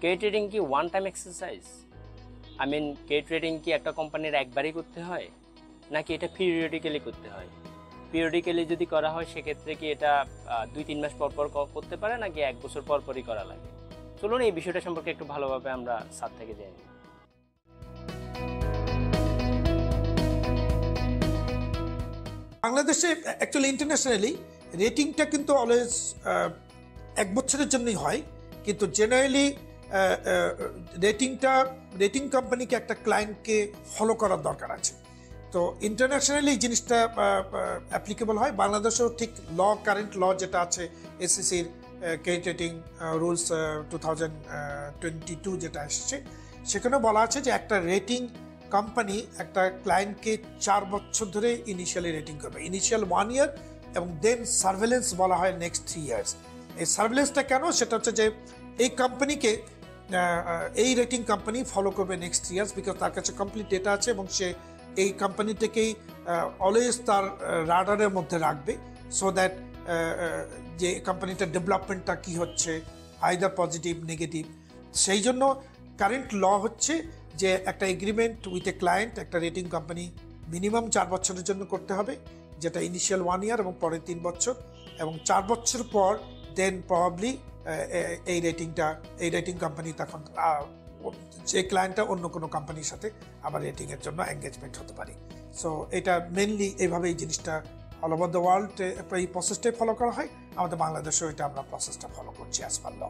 কে trading কি one time exercise? I mean কে trading কি একটা কোম্পানির একবারই করতে হয়, নাকি এটা পিরিয়ডিক্যালি করতে হয়? পিরিয়ডিক্যালি যদি করা হয় সেক্ষেত্রে কি এটা 2-3 মাস পর পর করতে পারে, নাকি 1 বছর পর পরই করা লাগে? চলুন এই বিষয়টা সম্পর্কে একটু ভালোভাবে আমরা স্যার থেকে জেনে নিই। বাংলাদেশে অ্যাকচুয়ালি ইন্টারন্যাশনালি রেটিংটা কিন্তু অলওয়েজ 1 বছরের জন্যই হয়, কিন্তু জেনারেলি রেটিং কোম্পানিকে একটা ক্লায়েন্টকে ফলো করার দরকার আছে। তো ইন্টারন্যাশনালি জিনিসটা অ্যাপ্লিকেবল হয়। বাংলাদেশেও ঠিক কারেন্ট ল যেটা আছে এসএসসির ক্রেডিট রেটিং রুলস 2022 যেটা এসছে, সেখানেও বলা আছে যে একটা রেটিং কোম্পানি একটা ক্লায়েন্টকে 4 বছর ধরে ইনিশিয়ালি রেটিং করবে, ইনিশিয়াল 1 ইয়ার, এবং দেন সার্ভেলেন্স বলা হয় নেক্সট 3 ইয়ার্স। এই সার্ভেলেন্সটা কেন? সেটা হচ্ছে যে এই কোম্পানিকে এই রেটিং কোম্পানি ফলো করবে নেক্সট 3 ইয়ার্স, বিকজ তার কাছে কমপ্লিট ডেটা আছে এবং সে এই কোম্পানিটাকেই অলওয়েজ তার রাডারের মধ্যে রাখবে, সো দ্যাট যে কোম্পানিটার ডেভেলপমেন্টটা কী হচ্ছে, আইদার পজিটিভ নেগেটিভ। সেই জন্য কারেন্ট ল হচ্ছে যে একটা এগ্রিমেন্ট উইথ এ ক্লায়েন্ট একটা রেটিং কোম্পানি মিনিমাম 4 বছরের জন্য করতে হবে, যেটা ইনিশিয়াল 1 ইয়ার এবং পরে 3 বছর, এবং 4 বছর পর দেন প্রবাবলি এই রেটিং কোম্পানি তখন যে ক্লায়েন্টটা অন্য কোনো কোম্পানির সাথে আবার রেটিংয়ের জন্য এঙ্গেজমেন্ট হতে পারে। সো এটা মেনলি এইভাবে এই জিনিসটা অল ওভার দ্য ওয়ার্ল্ড এই প্রসেসটাই ফলো করা হয়। আমাদের বাংলাদেশেও এটা আমরা প্রসেসটা ফলো করছি অ্যাজ পার ল।